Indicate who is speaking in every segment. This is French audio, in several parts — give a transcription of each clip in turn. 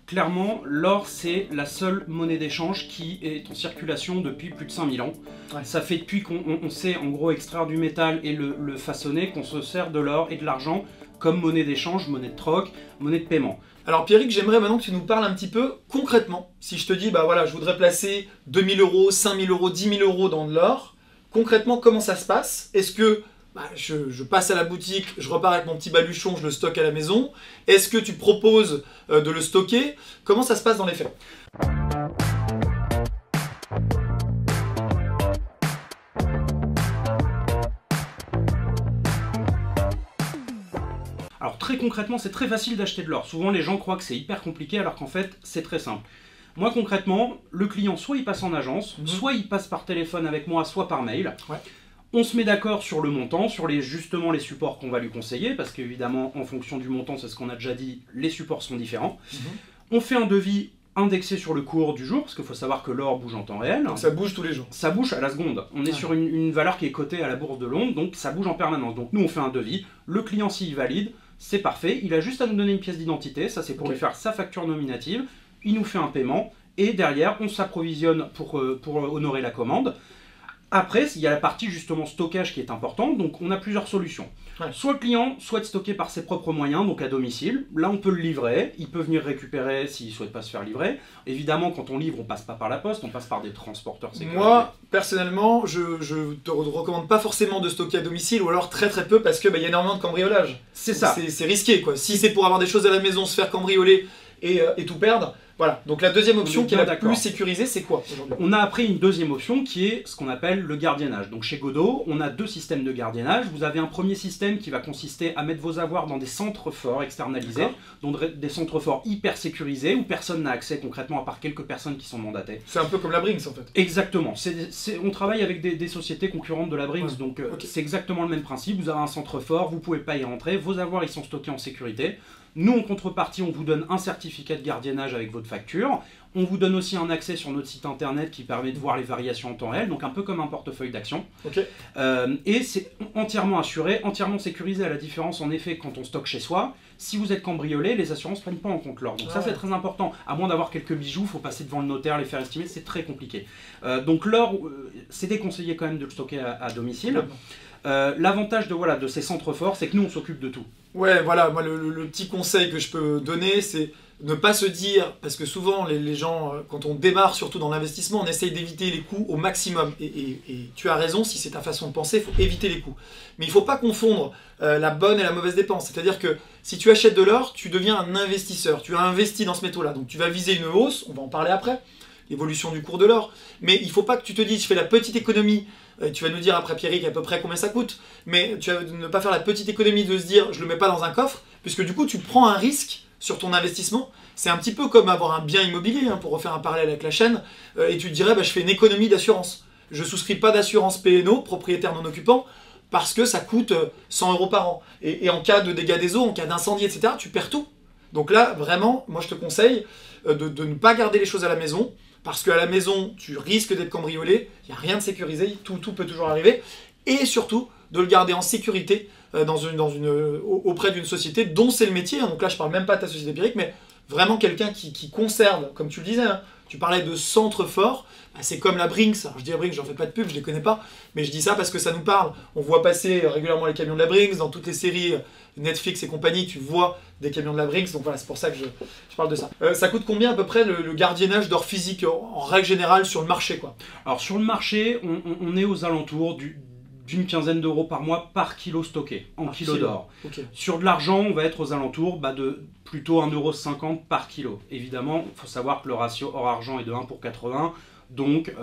Speaker 1: Clairement, l'or, c'est la seule monnaie d'échange qui est en circulation depuis plus de 5000 ans. Ouais. Ça fait depuis qu'on sait en gros extraire du métal et le façonner, qu'on se sert de l'or et de l'argent comme monnaie d'échange, monnaie de troc, monnaie de paiement.
Speaker 2: Alors Pierrick, j'aimerais maintenant que tu nous parles un petit peu concrètement. Si je te dis, bah voilà, je voudrais placer 2000 €, 5000 €, 10 000 € dans de l'or, concrètement, comment ça se passe? Est-ce que je passe à la boutique, je repars avec mon petit baluchon, je le stocke à la maison? Est-ce que tu proposes de le stocker? Comment ça se passe dans les faits?
Speaker 1: Alors très concrètement, c'est très facile d'acheter de l'or. Souvent les gens croient que c'est hyper compliqué alors qu'en fait c'est très simple. Moi concrètement, le client soit il passe en agence, soit il passe par téléphone avec moi, soit par mail. Ouais. On se met d'accord sur le montant, sur justement les supports qu'on va lui conseiller, parce qu'évidemment, en fonction du montant, c'est ce qu'on a déjà dit, les supports sont différents. On fait un devis indexé sur le cours du jour, parce qu'il faut savoir que l'or bouge en temps réel.
Speaker 2: Donc ça bouge tous les jours.
Speaker 1: Ça bouge à la seconde. On est sur une valeur qui est cotée à la bourse de Londres, donc ça bouge en permanence. Donc nous, on fait un devis, le client, s'il valide, c'est parfait. Il a juste à nous donner une pièce d'identité, ça c'est pour lui faire sa facture nominative. Il nous fait un paiement, et derrière, on s'approvisionne pour honorer la commande. Après, il y a la partie justement stockage qui est importante, donc on a plusieurs solutions. Ouais. Soit le client souhaite stocker par ses propres moyens, donc à domicile, là on peut le livrer, il peut venir récupérer s'il ne souhaite pas se faire livrer. Évidemment, quand on livre, on passe pas par la poste, on passe par des transporteurs sécurisés.
Speaker 2: Moi, personnellement, je te recommande pas forcément de stocker à domicile, ou alors très peu, parce qu'il y a énormément de cambriolage. C'est ça. C'est risqué, quoi. Si c'est pour avoir des choses à la maison, se faire cambrioler et tout perdre. Voilà, donc la deuxième option qui est la plus sécurisée, c'est quoi aujourd'hui?
Speaker 1: On a après une deuxième option qui est ce qu'on appelle le gardiennage. Donc chez Godot, on a deux systèmes de gardiennage. Vous avez un premier système qui va consister à mettre vos avoirs dans des centres forts externalisés, donc des centres forts hyper sécurisés où personne n'a accès concrètement à part quelques personnes qui sont mandatées.
Speaker 2: C'est un peu comme la Brinks en fait.
Speaker 1: Exactement. On travaille avec des sociétés concurrentes de la Brinks, donc c'est exactement le même principe. Vous avez un centre fort, vous ne pouvez pas y rentrer, vos avoirs ils sont stockés en sécurité. Nous, en contrepartie, on vous donne un certificat de gardiennage avec votre facture. On vous donne aussi un accès sur notre site internet qui permet de voir les variations en temps réel, donc un peu comme un portefeuille d'action. Et c'est entièrement assuré, entièrement sécurisé, à la différence en effet quand on stocke chez soi. Si vous êtes cambriolé, les assurances ne prennent pas en compte l'or. Donc ça c'est très important. À moins d'avoir quelques bijoux, il faut passer devant le notaire, les faire estimer, c'est très compliqué. Donc l'or, c'est déconseillé quand même de le stocker à domicile. L'avantage de ces centres forts, c'est que nous on s'occupe de tout.
Speaker 2: Ouais, voilà, moi le petit conseil que je peux donner, c'est ne pas se dire, parce que souvent les gens, quand on démarre surtout dans l'investissement, on essaye d'éviter les coûts au maximum. Et tu as raison, si c'est ta façon de penser, il faut éviter les coûts. Mais il ne faut pas confondre la bonne et la mauvaise dépense. C'est-à-dire que si tu achètes de l'or, tu deviens un investisseur, tu as investi dans ce métaux-là. Donc tu vas viser une hausse, on va en parler après, l'évolution du cours de l'or. Mais il ne faut pas que tu te dises, je fais la petite économie. Tu vas nous dire après Pierrick à peu près combien ça coûte, mais tu vas ne pas faire la petite économie de se dire je le mets pas dans un coffre, puisque du coup tu prends un risque sur ton investissement. C'est un petit peu comme avoir un bien immobilier, pour refaire un parallèle avec la chaîne, et tu te dirais je fais une économie d'assurance. Je souscris pas d'assurance P&O, propriétaire non occupant, parce que ça coûte 100 € par an. Et en cas de dégâts des eaux, en cas d'incendie, etc., tu perds tout. Donc là, vraiment, moi je te conseille de ne pas garder les choses à la maison, parce qu'à la maison, tu risques d'être cambriolé, il n'y a rien de sécurisé, tout peut toujours arriver, et surtout de le garder en sécurité auprès d'une société dont c'est le métier. Donc là, je ne parle même pas de ta société Pierrick, mais vraiment quelqu'un qui conserve, comme tu le disais, tu parlais de centre fort, c'est comme la Brinks. Alors je dis la Brinks, j'en fais pas de pub, je les connais pas, mais je dis ça parce que ça nous parle. On voit passer régulièrement les camions de la Brinks, dans toutes les séries Netflix et compagnie, tu vois des camions de la Brinks, donc voilà, c'est pour ça que je parle de ça. Ça coûte combien à peu près le gardiennage d'or physique en règle générale sur le marché, quoi? Alors
Speaker 1: sur le marché, on est aux alentours d'une quinzaine d'euros par mois par kilo stocké, en kilo d'or. Sur de l'argent, on va être aux alentours de plutôt 1,50 € par kilo. Évidemment, il faut savoir que le ratio or-argent est de 1 pour 80, donc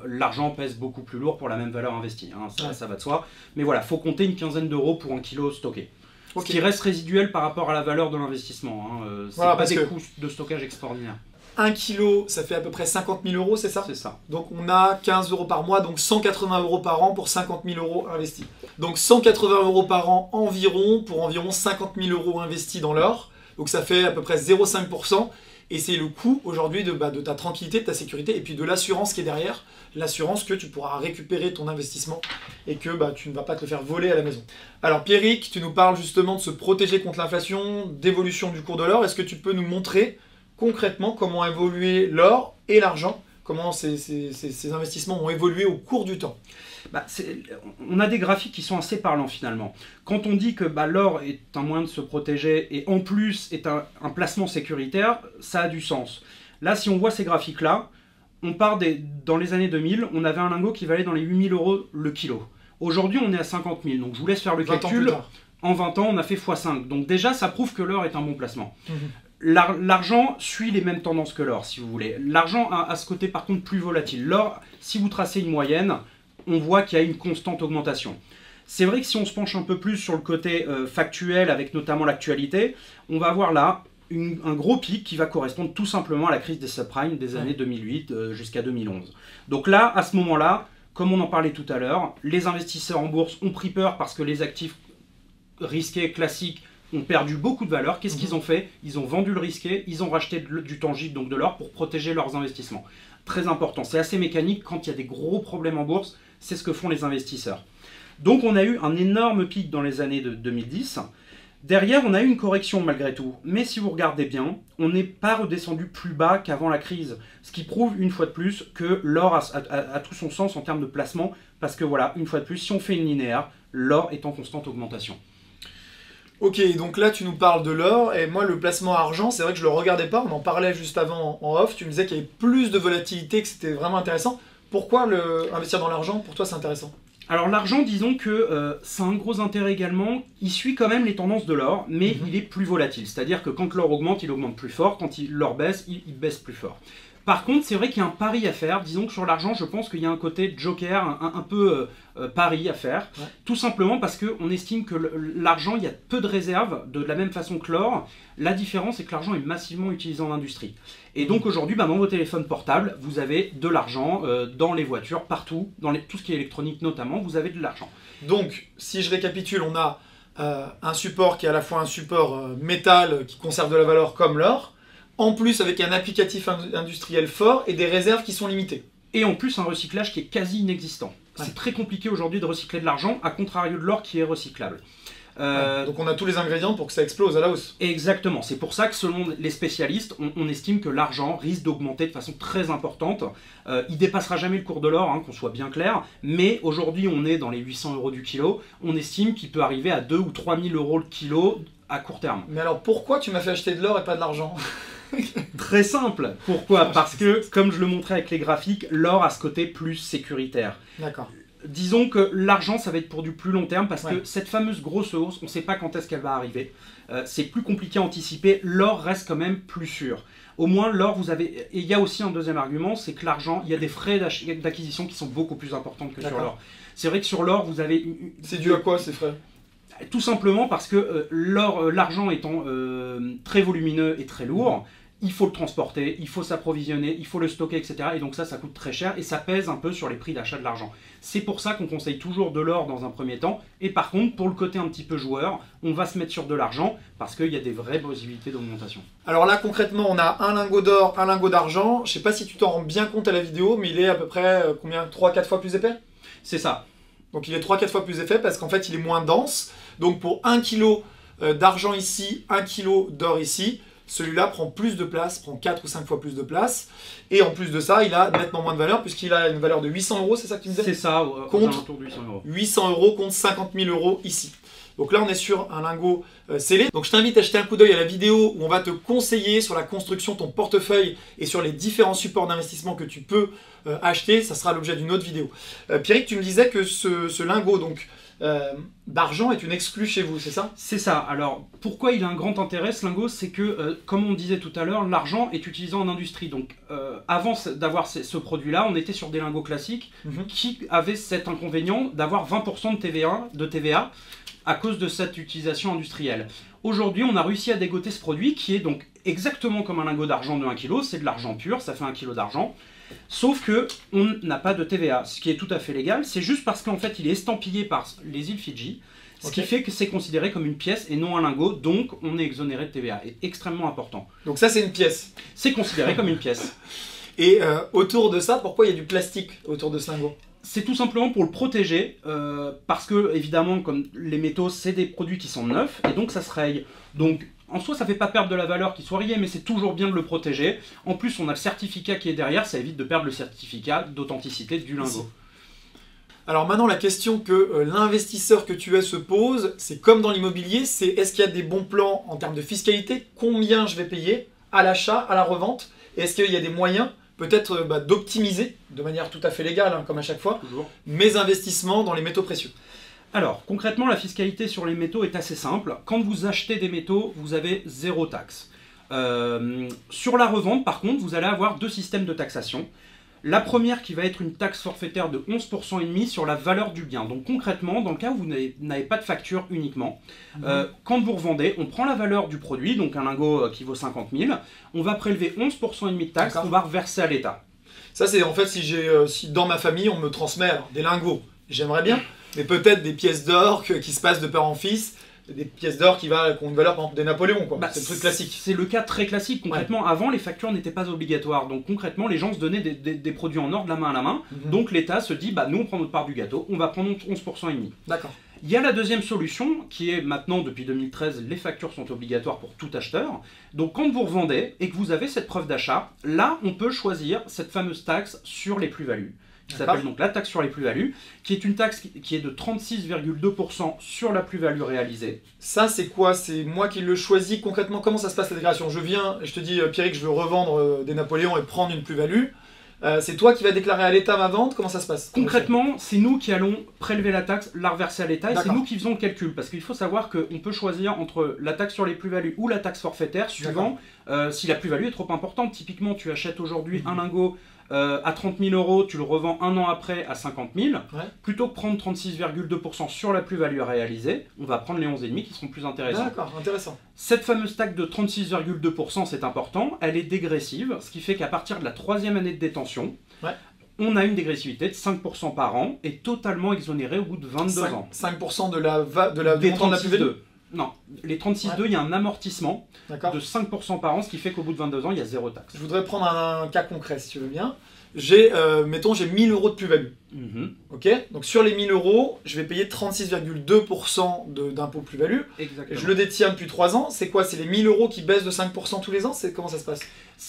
Speaker 1: l'argent pèse beaucoup plus lourd pour la même valeur investie, ça va de soi. Mais voilà, il faut compter une quinzaine d'euros pour un kilo stocké. Ce qui reste résiduel par rapport à la valeur de l'investissement. C'est pas des coûts de stockage extraordinaires.
Speaker 2: 1 kilo, ça fait à peu près 50 000 €, c'est ça?
Speaker 1: C'est ça.
Speaker 2: Donc on a 15 € par mois, donc 180 € par an pour 50 000 € investis. Donc 180 € par an environ, pour environ 50 000 € investis dans l'or. Donc ça fait à peu près 0,5 %. Et c'est le coût aujourd'hui de ta tranquillité, de ta sécurité, et puis de l'assurance qui est derrière. L'assurance que tu pourras récupérer ton investissement et que tu ne vas pas te le faire voler à la maison. Alors Pierrick, tu nous parles justement de se protéger contre l'inflation, d'évolution du cours de l'or. Est-ce que tu peux nous montrer concrètement comment a évolué l'or et l'argent, comment ces investissements ont évolué au cours du temps.
Speaker 1: On a des graphiques qui sont assez parlants finalement. Quand on dit que l'or est un moyen de se protéger et en plus est un placement sécuritaire, ça a du sens. Là, si on voit ces graphiques-là, on part dans les années 2000, on avait un lingot qui valait dans les 8 000 € le kilo. Aujourd'hui, on est à 50 000. Donc je vous laisse faire le calcul. En 20 ans, on a fait x5. Donc déjà, ça prouve que l'or est un bon placement. L'argent suit les mêmes tendances que l'or, si vous voulez. L'argent a ce côté par contre plus volatile. L'or, si vous tracez une moyenne, on voit qu'il y a une constante augmentation. C'est vrai que si on se penche un peu plus sur le côté factuel, avec notamment l'actualité, on va avoir là un gros pic qui va correspondre tout simplement à la crise des subprimes des années 2008 jusqu'à 2011. Donc là, à ce moment-là, comme on en parlait tout à l'heure, les investisseurs en bourse ont pris peur parce que les actifs risqués classiques ont perdu beaucoup de valeur. Qu'est-ce qu'ils ont fait? Ils ont vendu le risqué, ils ont racheté du tangible, donc de l'or, pour protéger leurs investissements. Très important, c'est assez mécanique. Quand il y a des gros problèmes en bourse, c'est ce que font les investisseurs. Donc on a eu un énorme pic dans les années de 2010. Derrière, on a eu une correction malgré tout. Mais si vous regardez bien, on n'est pas redescendu plus bas qu'avant la crise. Ce qui prouve une fois de plus que l'or a tout son sens en termes de placement. Parce que voilà, une fois de plus, si on fait une linéaire, l'or est en constante augmentation.
Speaker 2: Ok, donc là tu nous parles de l'or, et moi le placement argent, c'est vrai que je le regardais pas, on en parlait juste avant en off, tu me disais qu'il y avait plus de volatilité, que c'était vraiment intéressant. Pourquoi investir dans l'argent, pour toi c'est intéressant?
Speaker 1: Alors l'argent, disons que ça a un gros intérêt également, il suit quand même les tendances de l'or, mais il est plus volatile, c'est-à-dire que quand l'or augmente, il augmente plus fort, quand l'or baisse, il baisse plus fort. Par contre, c'est vrai qu'il y a un pari à faire. Disons que sur l'argent, je pense qu'il y a un côté joker, un peu pari à faire. Ouais. Tout simplement parce qu'on estime que l'argent, il y a peu de réserves, de la même façon que l'or. La différence, c'est que l'argent est massivement utilisé en industrie. Et donc aujourd'hui, dans vos téléphones portables, vous avez de l'argent, dans les voitures, partout, dans tout ce qui est électronique notamment, vous avez de l'argent.
Speaker 2: Donc, si je récapitule, on a un support qui est à la fois un support métal qui conserve de la valeur comme l'or, en plus avec un applicatif industriel fort et des réserves qui sont limitées.
Speaker 1: Et en plus un recyclage qui est quasi inexistant. Ouais. C'est très compliqué aujourd'hui de recycler de l'argent, à contrario de l'or qui est recyclable.
Speaker 2: Donc on a tous les ingrédients pour que ça explose à la hausse.
Speaker 1: Exactement, c'est pour ça que selon les spécialistes, on estime que l'argent risque d'augmenter de façon très importante. Il dépassera jamais le cours de l'or, qu'on soit bien clair, mais aujourd'hui on est dans les 800 € du kilo, on estime qu'il peut arriver à 2 ou 3 000 € le kilo à court terme.
Speaker 2: Mais alors pourquoi tu m'as fait acheter de l'or et pas de l'argent?
Speaker 1: Très simple. Pourquoi? Parce que, comme je le montrais avec les graphiques, l'or a ce côté plus sécuritaire.
Speaker 2: D'accord.
Speaker 1: Disons que l'argent, ça va être pour du plus long terme, parce que cette fameuse grosse hausse, on ne sait pas quand est-ce qu'elle va arriver. C'est plus compliqué à anticiper. L'or reste quand même plus sûr. Au moins, l'or, vous avez... Et il y a aussi un deuxième argument, c'est que l'argent, il y a des frais d'acquisition qui sont beaucoup plus importants que sur l'or. C'est vrai que sur l'or, vous avez...
Speaker 2: C'est dû à quoi, ces frais?
Speaker 1: Tout simplement parce que l'argent étant très volumineux et très lourd, il faut le transporter, il faut s'approvisionner, il faut le stocker, etc. Et donc ça coûte très cher et ça pèse un peu sur les prix d'achat de l'argent. C'est pour ça qu'on conseille toujours de l'or dans un premier temps. Et par contre, pour le côté un petit peu joueur, on va se mettre sur de l'argent parce qu'il y a des vraies possibilités d'augmentation.
Speaker 2: Alors là, concrètement, on a un lingot d'or, un lingot d'argent. Je ne sais pas si tu t'en rends bien compte à la vidéo, mais il est à peu près combien, 3-4 fois plus épais?
Speaker 1: C'est ça.
Speaker 2: Donc il est 3-4 fois plus épais parce qu'en fait, il est moins dense. Donc pour 1 kg d'argent ici, 1 kg d'or ici, celui-là prend plus de place, prend 4 ou 5 fois plus de place. Et en plus de ça, il a nettement moins de valeur puisqu'il a une valeur de 800 €, c'est ça que tu me disais?
Speaker 1: C'est ça,
Speaker 2: contre
Speaker 1: autour de 800 €.
Speaker 2: 800 € contre 50 000 € ici. Donc là, on est sur un lingot scellé. Donc je t'invite à jeter un coup d'œil à la vidéo où on va te conseiller sur la construction de ton portefeuille et sur les différents supports d'investissement que tu peux acheter. Ça sera l'objet d'une autre vidéo. Pierrick, tu me disais que ce lingot d'argent est une exclue chez vous, c'est ça?
Speaker 1: C'est ça. Alors, pourquoi il a un grand intérêt, ce lingot? C'est que, comme on disait tout à l'heure, l'argent est utilisé en industrie. Donc, avant d'avoir ce produit-là, on était sur des lingots classiques qui avaient cet inconvénient d'avoir 20% de TVA à cause de cette utilisation industrielle. Aujourd'hui, on a réussi à dégoter ce produit qui est donc exactement comme un lingot d'argent de 1 kg, c'est de l'argent pur, ça fait 1 kg d'argent. Sauf que on n'a pas de TVA, ce qui est tout à fait légal. C'est juste parce qu'en fait, il est estampillé par les îles Fidji, ce qui fait que c'est considéré comme une pièce et non un lingot, donc on est exonéré de TVA. C'est extrêmement important.
Speaker 2: Donc ça, c'est une pièce.
Speaker 1: C'est considéré comme une pièce.
Speaker 2: Et autour de ça, pourquoi il y a du plastique autour de ce lingot?
Speaker 1: C'est tout simplement pour le protéger, parce que, évidemment, comme les métaux, c'est des produits qui sont neufs, et donc ça se raye. Donc, En soi, ça fait pas perdre de la valeur qu'il soit rayé, mais c'est toujours bien de le protéger. En plus, on a le certificat qui est derrière, ça évite de perdre le certificat d'authenticité du lingot.
Speaker 2: Alors maintenant, la question que l'investisseur que tu es se pose, c'est comme dans l'immobilier, c'est est-ce qu'il y a des bons plans en termes de fiscalité? Combien je vais payer à l'achat, à la revente? Et est-ce qu'il y a des moyens peut-être d'optimiser, de manière tout à fait légale, hein, comme à chaque fois, mes investissements dans les métaux précieux?
Speaker 1: Alors, concrètement, la fiscalité sur les métaux est assez simple. Quand vous achetez des métaux, vous avez 0 taxe. Sur la revente, par contre, vous allez avoir 2 systèmes de taxation. La première qui va être une taxe forfaitaire de 11,5% sur la valeur du bien. Donc concrètement, dans le cas où vous n'avez pas de facture uniquement, quand vous revendez, on prend la valeur du produit, donc un lingot qui vaut 50 000, on va prélever 11,5% de taxe qu'on va reverser à l'État.
Speaker 2: Ça c'est en fait si dans ma famille on me transmet des lingots, j'aimerais bien, mais peut-être des pièces d'or qui se passent de père en fils, des pièces d'or qui ont une valeur par exemple des Napoléons, quoi. C'est le truc classique.
Speaker 1: C'est le cas très classique. Concrètement, avant, les factures n'étaient pas obligatoires. Donc concrètement, les gens se donnaient des produits en or de la main à la main. Donc l'État se dit, nous on prend notre part du gâteau, on va prendre 11,5%.
Speaker 2: D'accord.
Speaker 1: Il y a la deuxième solution qui est maintenant, depuis 2013, les factures sont obligatoires pour tout acheteur. Donc quand vous revendez et que vous avez cette preuve d'achat, là on peut choisir cette fameuse taxe sur les plus-values, qui s'appelle donc la taxe sur les plus-values, qui est une taxe qui est de 36,2% sur la plus-value réalisée.
Speaker 2: Ça, c'est quoi? C'est moi qui le choisis concrètement? Comment ça se passe la déclaration? Je viens et je te dis, Pierrick, je veux revendre des Napoléons et prendre une plus-value. C'est toi qui vas déclarer à l'État ma vente? Comment ça se passe?
Speaker 1: Concrètement, c'est nous qui allons prélever la taxe, la reverser à l'État, et c'est nous qui faisons le calcul. Parce qu'il faut savoir qu'on peut choisir entre la taxe sur les plus-values ou la taxe forfaitaire, suivant si la plus-value est trop importante. Typiquement, tu achètes aujourd'hui un lingot à 30 000 €, tu le revends un an après à 50 000. Plutôt que prendre 36,2% sur la plus-value à réaliser, on va prendre les 11,5 qui seront plus intéressants.
Speaker 2: D'accord, intéressant.
Speaker 1: Cette fameuse taxe de 36,2%, c'est important, elle est dégressive, ce qui fait qu'à partir de la 3e année de détention, on a une dégressivité de 5% par an et totalement exonéré au bout de 22 ans.
Speaker 2: 5% de la
Speaker 1: des
Speaker 2: montant de la plus-value?
Speaker 1: Non, les 36,2, il y a un amortissement de 5% par an, ce qui fait qu'au bout de 22 ans, il y a 0 taxe. Je voudrais prendre
Speaker 2: un cas concret, si tu veux bien. Mettons, j'ai 1000 € de plus-value. Ok. Donc sur les 1000 €, je vais payer 36,2% d'impôt plus-value.
Speaker 1: Exactement.
Speaker 2: Je le détiens depuis 3 ans. C'est quoi? C'est les 1000 € qui baissent de 5% tous les ans? Comment ça se passe?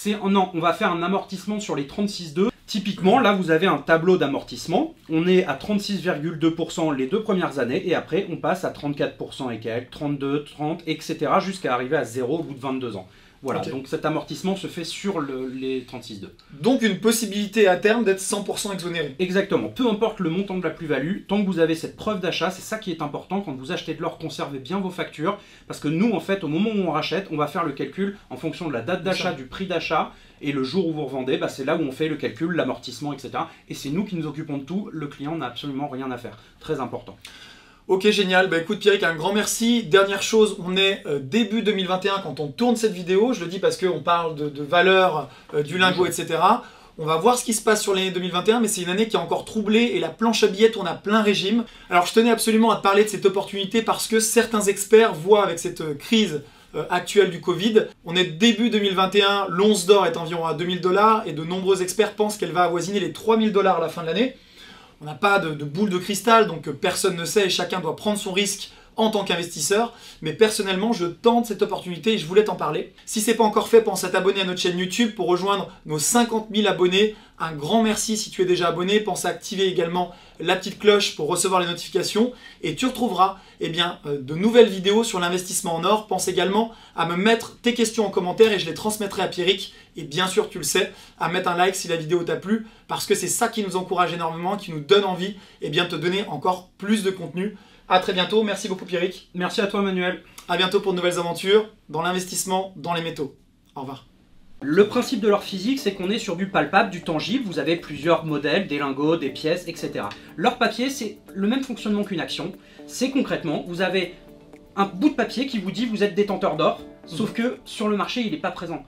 Speaker 1: Non, on va faire un amortissement sur les 36,2. Typiquement, là, vous avez un tableau d'amortissement. On est à 36,2% les 2 premières années et après, on passe à 34% et quelques, 32, 30, etc. jusqu'à arriver à 0 au bout de 22 ans. Voilà, donc cet amortissement se fait sur les 36,2.
Speaker 2: Donc une possibilité à terme d'être 100% exonéré.
Speaker 1: Exactement, peu importe le montant de la plus-value, tant que vous avez cette preuve d'achat, c'est ça qui est important. Quand vous achetez de l'or, conservez bien vos factures, parce que nous, en fait, au moment où on rachète, on va faire le calcul en fonction de la date d'achat, du prix d'achat, et le jour où vous revendez, c'est là où on fait le calcul, l'amortissement, etc. Et c'est nous qui nous occupons de tout, le client n'a absolument rien à faire. Très important.
Speaker 2: Ok, génial. Écoute Pierrick, un grand merci. Dernière chose, on est début 2021 quand on tourne cette vidéo. Je le dis parce qu'on parle de valeur du lingot, etc. On va voir ce qui se passe sur l'année 2021, mais c'est une année qui est encore troublée et la planche à billets tourne à plein régime. Alors je tenais absolument à te parler de cette opportunité parce que certains experts voient avec cette crise actuelle du Covid. On est début 2021, l'once d'or est environ à 2000 $ et de nombreux experts pensent qu'elle va avoisiner les 3000 $ à la fin de l'année. On n'a pas de boule de cristal, donc personne ne sait et chacun doit prendre son risque en tant qu'investisseur. Mais personnellement, je tente cette opportunité et je voulais t'en parler. Si ce n'est pas encore fait, pense à t'abonner à notre chaîne YouTube pour rejoindre nos 50 000 abonnés. Un grand merci si tu es déjà abonné. Pense à activer également la petite cloche pour recevoir les notifications. Et tu retrouveras de nouvelles vidéos sur l'investissement en or. Pense également à me mettre tes questions en commentaire et je les transmettrai à Pierrick. Et bien sûr, tu le sais, à mettre un like si la vidéo t'a plu parce que c'est ça qui nous encourage énormément, qui nous donne envie de te donner encore plus de contenu. A très bientôt. Merci beaucoup Pierrick.
Speaker 1: Merci à toi Manuel.
Speaker 2: A bientôt pour de nouvelles aventures dans l'investissement, dans les métaux. Au revoir.
Speaker 1: Le principe de l'or physique, c'est qu'on est sur du palpable, du tangible. Vous avez plusieurs modèles, des lingots, des pièces, etc. L'or papier, c'est le même fonctionnement qu'une action. C'est concrètement, vous avez un bout de papier qui vous dit vous êtes détenteur d'or, sauf que sur le marché, il n'est pas présent.